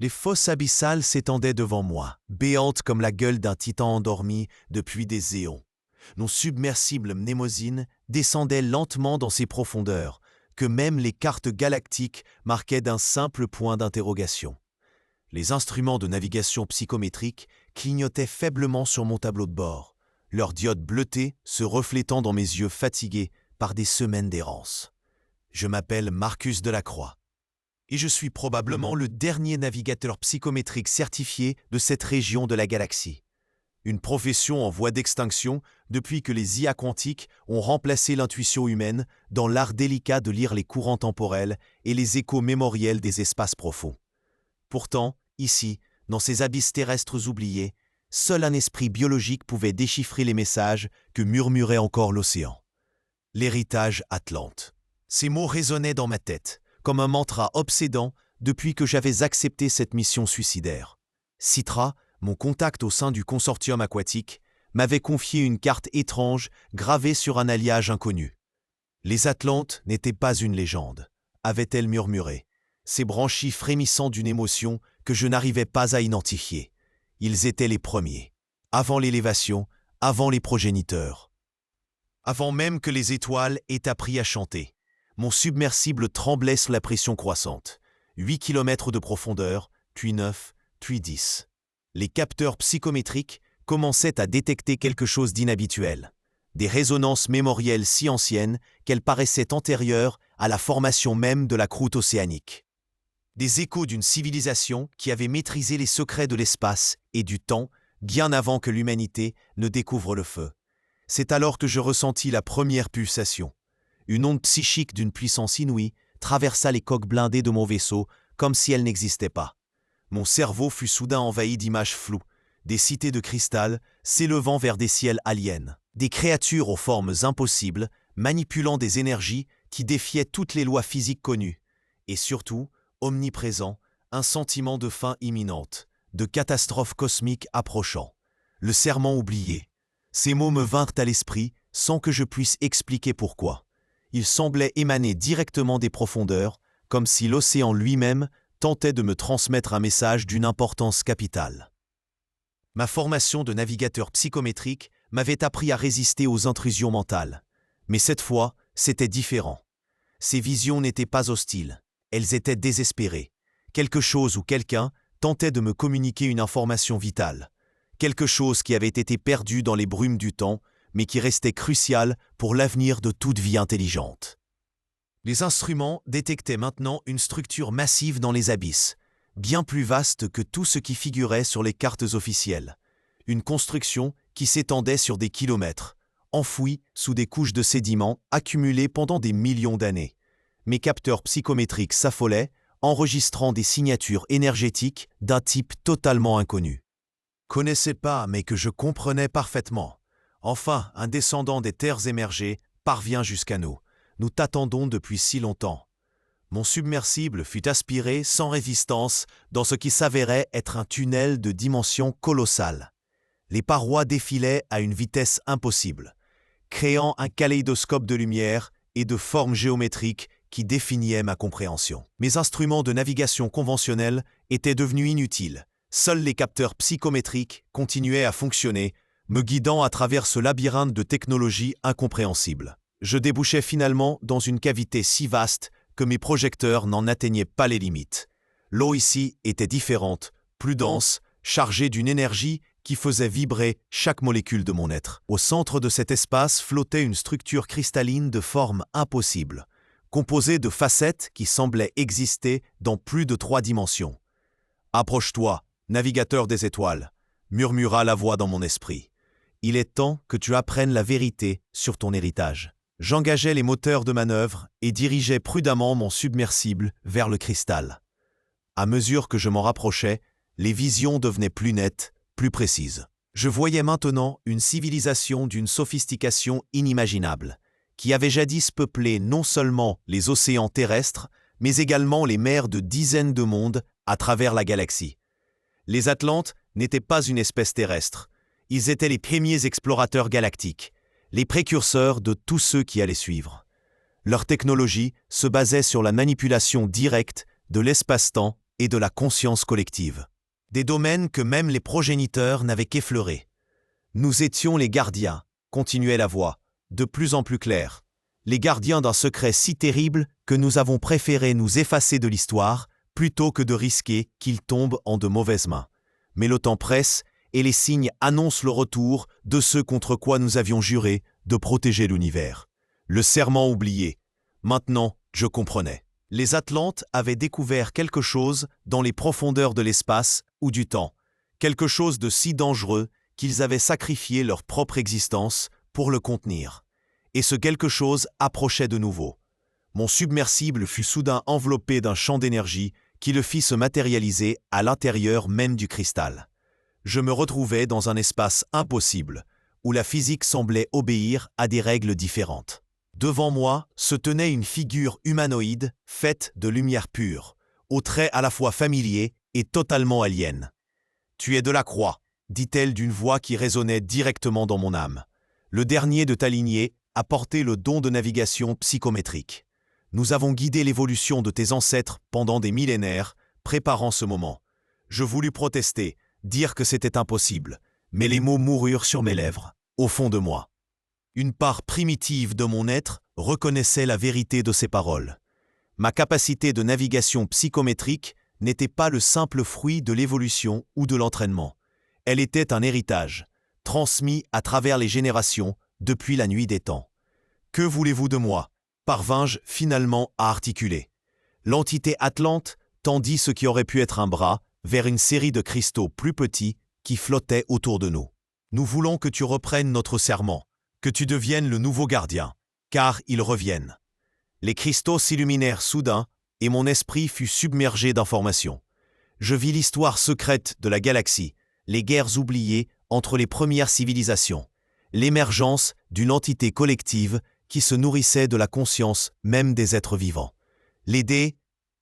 Les fosses abyssales s'étendaient devant moi, béantes comme la gueule d'un titan endormi depuis des éons. Nos submersibles mnémosines descendaient lentement dans ces profondeurs, que même les cartes galactiques marquaient d'un simple point d'interrogation. Les instruments de navigation psychométrique clignotaient faiblement sur mon tableau de bord, leurs diodes bleutées se reflétant dans mes yeux fatigués par des semaines d'errance. Je m'appelle Marcus Delacroix, et je suis probablement le dernier navigateur psychométrique certifié de cette région de la galaxie. Une profession en voie d'extinction depuis que les IA quantiques ont remplacé l'intuition humaine dans l'art délicat de lire les courants temporels et les échos mémoriels des espaces profonds. Pourtant, ici, dans ces abysses terrestres oubliés, seul un esprit biologique pouvait déchiffrer les messages que murmurait encore l'océan. L'héritage Atlante. Ces mots résonnaient dans ma tête, comme un mantra obsédant depuis que j'avais accepté cette mission suicidaire. Citra, mon contact au sein du consortium aquatique, m'avait confié une carte étrange gravée sur un alliage inconnu. Les Atlantes n'étaient pas une légende, avait-elle murmuré, ses branchies frémissant d'une émotion que je n'arrivais pas à identifier. Ils étaient les premiers, avant l'élévation, avant les progéniteurs. Avant même que les étoiles aient appris à chanter, mon submersible tremblait sous la pression croissante. 8 kilomètres de profondeur, puis 9, puis 10. Les capteurs psychométriques commençaient à détecter quelque chose d'inhabituel. Des résonances mémorielles si anciennes qu'elles paraissaient antérieures à la formation même de la croûte océanique. Des échos d'une civilisation qui avait maîtrisé les secrets de l'espace et du temps bien avant que l'humanité ne découvre le feu. C'est alors que je ressentis la première pulsation. Une onde psychique d'une puissance inouïe traversa les coques blindées de mon vaisseau comme si elle n'existait pas. Mon cerveau fut soudain envahi d'images floues, des cités de cristal s'élevant vers des ciels aliens, des créatures aux formes impossibles, manipulant des énergies qui défiaient toutes les lois physiques connues, et surtout, omniprésent, un sentiment de fin imminente, de catastrophe cosmique approchant. Le serment oublié. Ces mots me vinrent à l'esprit sans que je puisse expliquer pourquoi. Ils semblaient émaner directement des profondeurs, comme si l'océan lui-même tentait de me transmettre un message d'une importance capitale. Ma formation de navigateur psychométrique m'avait appris à résister aux intrusions mentales. Mais cette fois, c'était différent. Ces visions n'étaient pas hostiles, elles étaient désespérées. Quelque chose ou quelqu'un tentait de me communiquer une information vitale. Quelque chose qui avait été perdu dans les brumes du temps, mais qui restait crucial pour l'avenir de toute vie intelligente. Les instruments détectaient maintenant une structure massive dans les abysses, bien plus vaste que tout ce qui figurait sur les cartes officielles. Une construction qui s'étendait sur des kilomètres, enfouie sous des couches de sédiments accumulés pendant des millions d'années. Mes capteurs psychométriques s'affolaient, enregistrant des signatures énergétiques d'un type totalement inconnu. Connaissais pas, mais que je comprenais parfaitement. Enfin, un descendant des terres émergées parvient jusqu'à nous. Nous t'attendons depuis si longtemps. Mon submersible fut aspiré sans résistance dans ce qui s'avérait être un tunnel de dimension colossale. Les parois défilaient à une vitesse impossible, créant un kaléidoscope de lumière et de formes géométriques qui défiaient ma compréhension. Mes instruments de navigation conventionnels étaient devenus inutiles. Seuls les capteurs psychométriques continuaient à fonctionner, me guidant à travers ce labyrinthe de technologies incompréhensibles. Je débouchais finalement dans une cavité si vaste que mes projecteurs n'en atteignaient pas les limites. L'eau ici était différente, plus dense, chargée d'une énergie qui faisait vibrer chaque molécule de mon être. Au centre de cet espace flottait une structure cristalline de forme impossible, composée de facettes qui semblaient exister dans plus de 3 dimensions. « Approche-toi, navigateur des étoiles », murmura la voix dans mon esprit. « Il est temps que tu apprennes la vérité sur ton héritage. » J'engageais les moteurs de manœuvre et dirigeais prudemment mon submersible vers le cristal. À mesure que je m'en rapprochais, les visions devenaient plus nettes, plus précises. Je voyais maintenant une civilisation d'une sophistication inimaginable, qui avait jadis peuplé non seulement les océans terrestres, mais également les mers de dizaines de mondes à travers la galaxie. Les Atlantes n'étaient pas une espèce terrestre, ils étaient les premiers explorateurs galactiques, les précurseurs de tous ceux qui allaient suivre. Leur technologie se basait sur la manipulation directe de l'espace-temps et de la conscience collective. Des domaines que même les progéniteurs n'avaient qu'effleurés. Nous étions les gardiens, continuait la voix, de plus en plus claire. Les gardiens d'un secret si terrible que nous avons préféré nous effacer de l'histoire plutôt que de risquer qu'il tombe en de mauvaises mains. Mais le temps presse et les signes annoncent le retour de ceux contre quoi nous avions juré de protéger l'univers. Le serment oublié. Maintenant, je comprenais. Les Atlantes avaient découvert quelque chose dans les profondeurs de l'espace ou du temps, quelque chose de si dangereux qu'ils avaient sacrifié leur propre existence pour le contenir. Et ce quelque chose approchait de nouveau. Mon submersible fut soudain enveloppé d'un champ d'énergie qui le fit se matérialiser à l'intérieur même du cristal. Je me retrouvais dans un espace impossible, où la physique semblait obéir à des règles différentes. Devant moi se tenait une figure humanoïde faite de lumière pure, aux traits à la fois familiers et totalement aliens. « Tu es de la Croix », dit-elle d'une voix qui résonnait directement dans mon âme. « Le dernier de ta lignée a porté le don de navigation psychométrique. Nous avons guidé l'évolution de tes ancêtres pendant des millénaires, préparant ce moment. Je voulus protester, dire que c'était impossible, mais les mots moururent sur mes lèvres, au fond de moi. Une part primitive de mon être reconnaissait la vérité de ces paroles. Ma capacité de navigation psychométrique n'était pas le simple fruit de l'évolution ou de l'entraînement. Elle était un héritage, transmis à travers les générations depuis la nuit des temps. Que voulez-vous de moi ? Parvins-je finalement à articuler. L'entité Atlante tendit ce qui aurait pu être un bras vers une série de cristaux plus petits qui flottaient autour de nous. Nous voulons que tu reprennes notre serment, que tu deviennes le nouveau gardien, car ils reviennent. Les cristaux s'illuminèrent soudain et mon esprit fut submergé d'informations. Je vis l'histoire secrète de la galaxie, les guerres oubliées entre les premières civilisations, l'émergence d'une entité collective qui se nourrissait de la conscience même des êtres vivants. Les dés,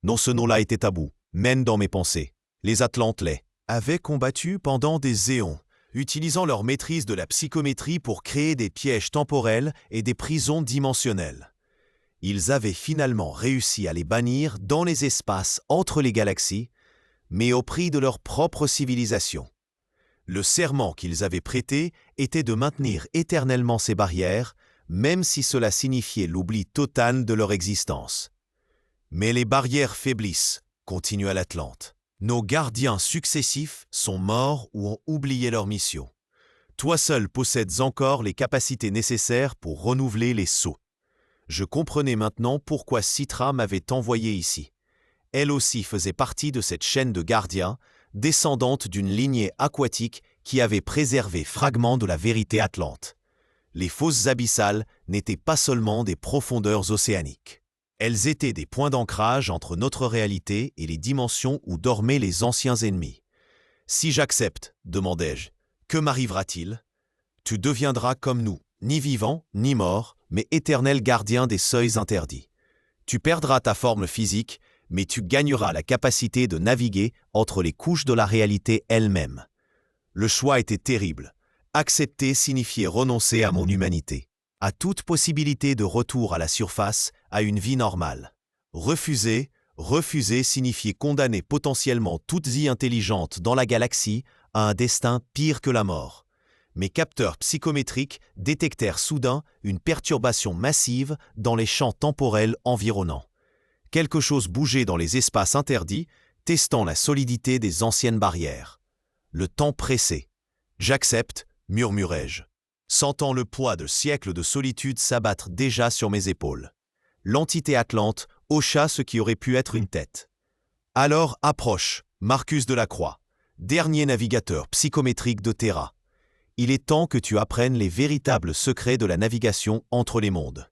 non, ce nom-là était tabou, même dans mes pensées. Les Atlantes avaient combattu pendant des éons, utilisant leur maîtrise de la psychométrie pour créer des pièges temporels et des prisons dimensionnelles. Ils avaient finalement réussi à les bannir dans les espaces entre les galaxies, mais au prix de leur propre civilisation. Le serment qu'ils avaient prêté était de maintenir éternellement ces barrières, même si cela signifiait l'oubli total de leur existence. Mais les barrières faiblissent, continua l'Atlante. Nos gardiens successifs sont morts ou ont oublié leur mission. Toi seul possèdes encore les capacités nécessaires pour renouveler les sceaux. Je comprenais maintenant pourquoi Citra m'avait envoyé ici. Elle aussi faisait partie de cette chaîne de gardiens, descendante d'une lignée aquatique qui avait préservé fragments de la vérité atlante. Les fosses abyssales n'étaient pas seulement des profondeurs océaniques. Elles étaient des points d'ancrage entre notre réalité et les dimensions où dormaient les anciens ennemis. « Si j'accepte, demandai-je, que m'arrivera-t-il ? Tu deviendras comme nous, ni vivant, ni mort, mais éternel gardien des seuils interdits. Tu perdras ta forme physique, mais tu gagneras la capacité de naviguer entre les couches de la réalité elle-même. » Le choix était terrible. Accepter signifiait renoncer à mon humanité, à toute possibilité de retour à la surface, à une vie normale. Refuser signifiait condamner potentiellement toute vie intelligente dans la galaxie à un destin pire que la mort. Mes capteurs psychométriques détectèrent soudain une perturbation massive dans les champs temporels environnants. Quelque chose bougeait dans les espaces interdits, testant la solidité des anciennes barrières. Le temps pressait. « J'accepte », murmurai-je, sentant le poids de siècles de solitude s'abattre déjà sur mes épaules. L'entité Atlante hocha ce qui aurait pu être une tête. « Alors approche, Marcus de la Croix, dernier navigateur psychométrique de Terra. Il est temps que tu apprennes les véritables secrets de la navigation entre les mondes. »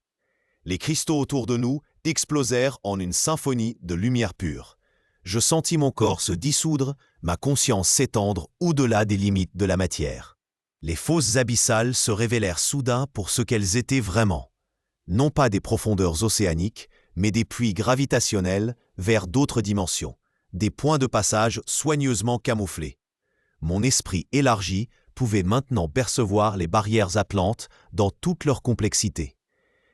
Les cristaux autour de nous explosèrent en une symphonie de lumière pure. Je sentis mon corps se dissoudre, ma conscience s'étendre au-delà des limites de la matière. Les fosses abyssales se révélèrent soudain pour ce qu'elles étaient vraiment. Non pas des profondeurs océaniques, mais des puits gravitationnels vers d'autres dimensions, des points de passage soigneusement camouflés. Mon esprit élargi pouvait maintenant percevoir les barrières atlantes dans toute leur complexité.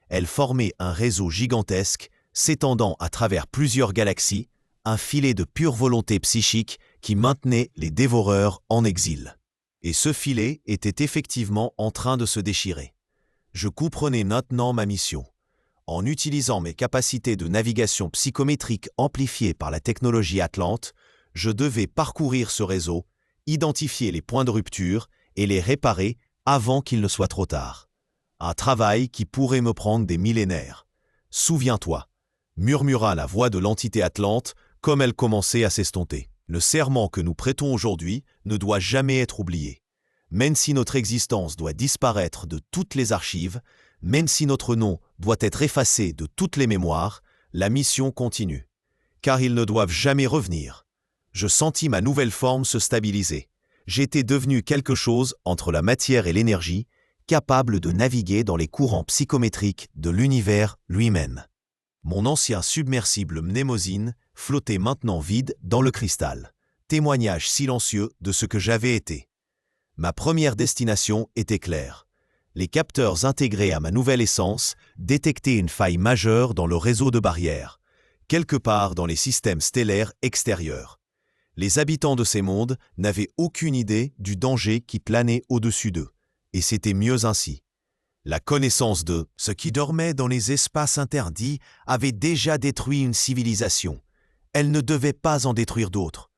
Elles formaient un réseau gigantesque, s'étendant à travers plusieurs galaxies, un filet de pure volonté psychique qui maintenait les dévoreurs en exil. Et ce filet était effectivement en train de se déchirer. Je comprenais maintenant ma mission. En utilisant mes capacités de navigation psychométrique amplifiées par la technologie Atlante, je devais parcourir ce réseau, identifier les points de rupture et les réparer avant qu'il ne soit trop tard. Un travail qui pourrait me prendre des millénaires. « Souviens-toi », murmura la voix de l'entité Atlante comme elle commençait à s'estomper. Le serment que nous prêtons aujourd'hui ne doit jamais être oublié. Même si notre existence doit disparaître de toutes les archives, même si notre nom doit être effacé de toutes les mémoires, la mission continue. Car ils ne doivent jamais revenir. Je sentis ma nouvelle forme se stabiliser. J'étais devenu quelque chose entre la matière et l'énergie, capable de naviguer dans les courants psychométriques de l'univers lui-même. Mon ancien submersible Mnémosyne flottait maintenant vide dans le cristal, témoignage silencieux de ce que j'avais été. Ma première destination était claire. Les capteurs intégrés à ma nouvelle essence détectaient une faille majeure dans le réseau de barrières, quelque part dans les systèmes stellaires extérieurs. Les habitants de ces mondes n'avaient aucune idée du danger qui planait au-dessus d'eux, et c'était mieux ainsi. La connaissance de ce qui dormait dans les espaces interdits avait déjà détruit une civilisation. Elle ne devait pas en détruire d'autres.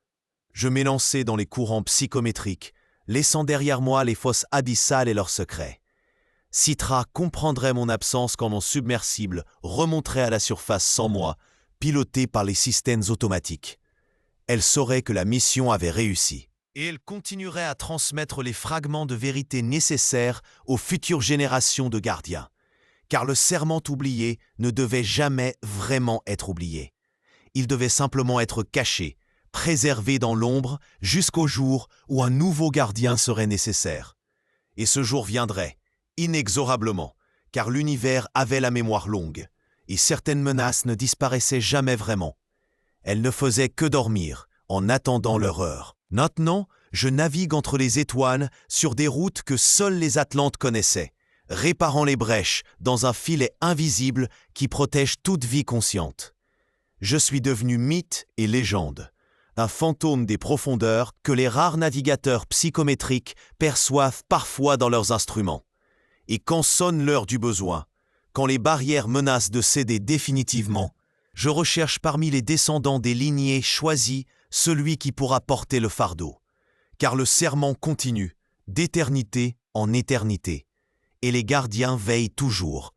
Je m'élançai dans les courants psychométriques, laissant derrière moi les fosses abyssales et leurs secrets. Citra comprendrait mon absence quand mon submersible remonterait à la surface sans moi, piloté par les systèmes automatiques. Elle saurait que la mission avait réussi. Et elle continuerait à transmettre les fragments de vérité nécessaires aux futures générations de gardiens. Car le serment oublié ne devait jamais vraiment être oublié. Il devait simplement être caché, préservé dans l'ombre jusqu'au jour où un nouveau gardien serait nécessaire. Et ce jour viendrait, inexorablement, car l'univers avait la mémoire longue, et certaines menaces ne disparaissaient jamais vraiment. Elles ne faisaient que dormir, en attendant leur heure. Maintenant, je navigue entre les étoiles sur des routes que seuls les Atlantes connaissaient, réparant les brèches dans un filet invisible qui protège toute vie consciente. Je suis devenu mythe et légende, un fantôme des profondeurs que les rares navigateurs psychométriques perçoivent parfois dans leurs instruments. Et quand sonne l'heure du besoin, quand les barrières menacent de céder définitivement, je recherche parmi les descendants des lignées choisies celui qui pourra porter le fardeau. Car le serment continue, d'éternité en éternité, et les gardiens veillent toujours